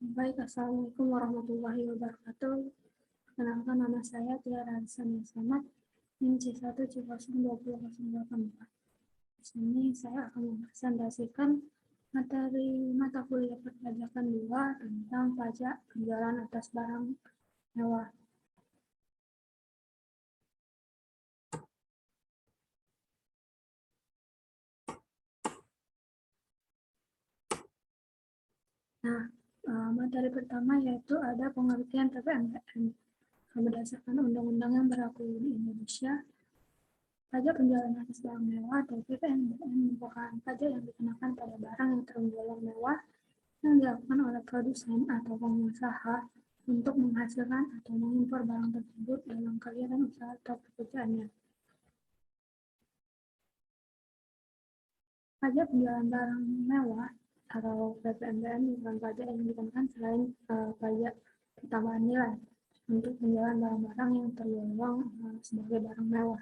Baik, Assalamualaikum warahmatullahi wabarakatuh. Perkenalkan, nama saya Tiara Arsania Samad, NIM C1 C02008. Di sini saya akan mempresentasikan materi mata kuliah perpajakan 2 tentang pajak penjualan atas barang mewah. Nah, materi pertama yaitu ada pengertian PPNBM. Berdasarkan undang-undang yang berlaku di Indonesia, pajak penjualan atas barang mewah atau PPNBM merupakan pajak yang dikenakan pada barang yang tergolong mewah yang dilakukan oleh produsen atau pengusaha untuk menghasilkan atau mengimpor barang tersebut dalam kegiatan usaha atau pekerjaannya. Pajak penjualan barang mewah atau PPNBM merupakan pajak yang dikenakan selain pajak pertambahan nilai untuk penjualan barang-barang yang tergolong sebagai barang mewah.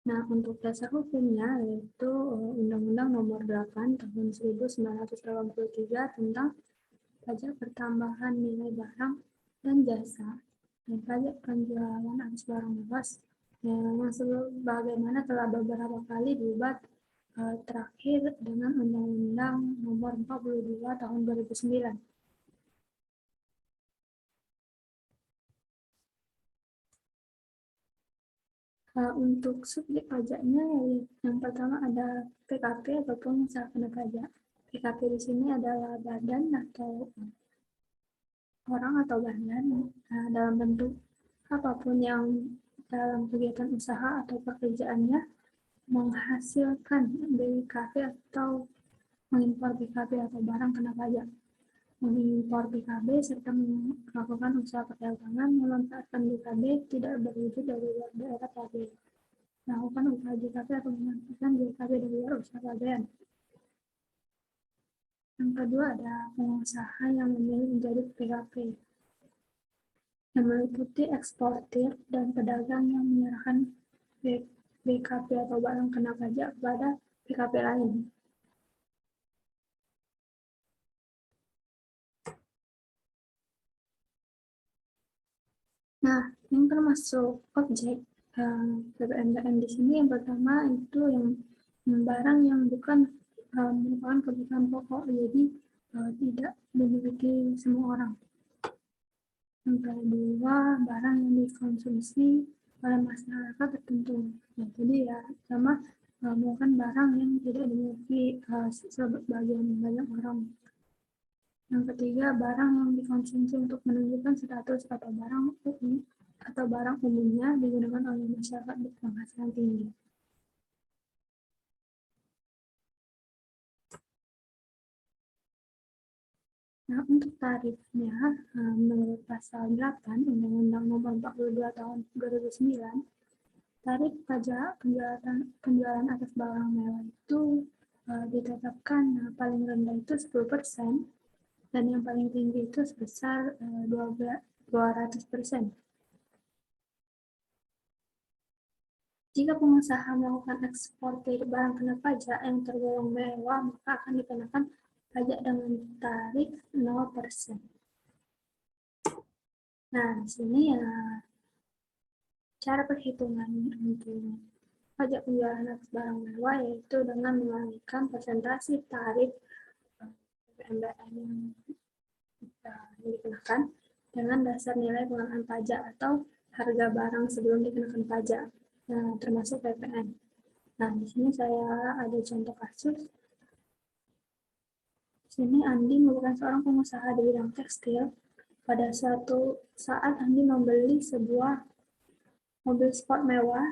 Nah, untuk dasar hukumnya yaitu Undang-Undang Nomor 8 Tahun 1983 tentang pajak pertambahan nilai barang dan jasa dan pajak penjualan atas barang luas yang sebagaimana telah beberapa kali diubah terakhir dengan Undang-Undang Nomor 42 Tahun 2009. Untuk subjek pajaknya, yang pertama ada PKP atau pengusaha kena pajak. PKP di sini adalah badan atau orang atau badan dalam bentuk apapun yang dalam kegiatan usaha atau pekerjaannya menghasilkan BKP atau mengimpor BKP atau barang kena pajak. Mengimpor BKB serta melakukan usaha perdagangan melontarkan BKB tidak berwujud dari luar daerah pabean. Melakukan usaha JKP atau memanfaatkan JKP dari luar usaha pabean. Yang kedua ada pengusaha yang memilih menjadi PKP, yang meliputi eksportir dan pedagang yang menyerahkan BKP atau barang kena pajak kepada PKP lain. Nah, yang termasuk objek PPNBM di sini yang pertama itu yang barang yang bukan merupakan kebutuhan pokok, jadi tidak dimiliki semua orang. Yang kedua, barang yang dikonsumsi oleh masyarakat tertentu. Ya, jadi ya sama bukan barang yang tidak dimiliki sebagian banyak orang. Yang ketiga, barang yang dikonsumsi untuk menunjukkan status atau barang umumnya digunakan oleh masyarakat berpenghasilan tinggi. Nah, untuk tarifnya, menurut pasal 8 Undang-Undang Nomor 42 Tahun 2009, tarif pajak penjualan atas barang mewah itu ditetapkan paling rendah itu 10% dan yang paling tinggi itu sebesar 200%. Jika pengusaha melakukan ekspor barang kena pajak yang tergolong mewah, maka akan dikenakan pajak dengan tarif 0%. Nah, di sini ya cara perhitungan untuk pajak penjualan atas barang mewah yaitu dengan mengalihkan persentase tarif PPNBM yang dikenakan dengan dasar nilai pengenaan pajak atau harga barang sebelum dikenakan pajak, termasuk PPN. Nah, di sini saya ada contoh kasus. Di sini Andi merupakan seorang pengusaha di bidang tekstil. Pada suatu saat Andi membeli sebuah mobil sport mewah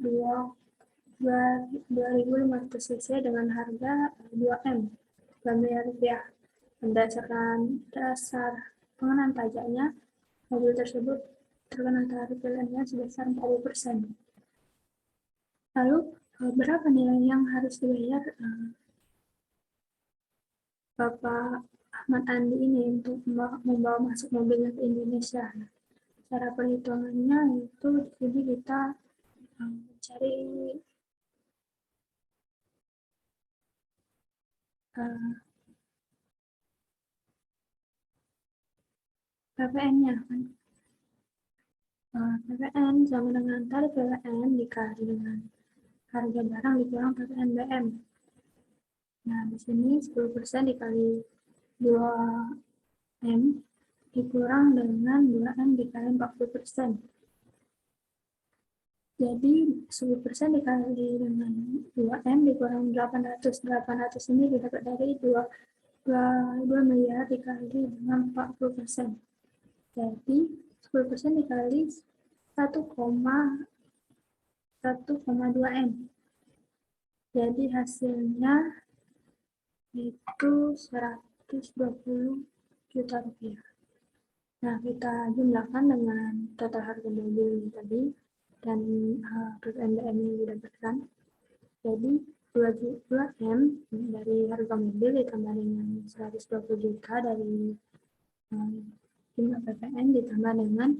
2.500 cc dengan harga 2M, 2 miliar rupiah. Berdasarkan dasar pengenaan pajaknya, mobil tersebut terkena tarif PLN sebesar 40%. Lalu, berapa nilai yang harus dibayar Bapak Ahmad Andi ini untuk membawa masuk mobilnya ke Indonesia? Cara perhitungannya itu jadi kita mencari PPN-nya kan. PPN sama dengan tarif PPN dikali dengan harga barang dikurang PPN BM. Nah, di sini 10% dikali 2M dikurang dengan 2M dikali 40%. Jadi 10% dikali dengan 2M dikurang 800. 800 ini didapat dari 2 miliar dikali dengan 40%. Jadi 10% dikali 1,2M. Jadi hasilnya itu 120 juta rupiah. Nah, kita jumlahkan dengan total harga mobil tadi dan PPNBM yang didapatkan. Jadi 2M dari harga mobil ditambah dengan 120 juta dari jumlah PPN ditambah dengan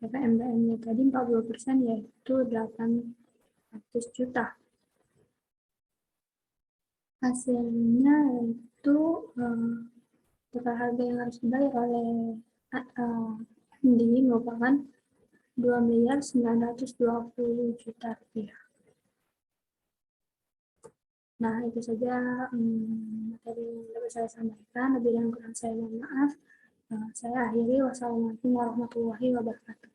PPNBM-nya tadi 40%, yaitu 800 juta. Hasilnya itu total harga yang harus dibayar oleh MD merupakan 2.920 juta rupiah. Nah, itu saja materi yang dapat saya sampaikan. Lebih dan kurang saya mohon maaf. Saya akhiri. Wassalamualaikum warahmatullahi wabarakatuh.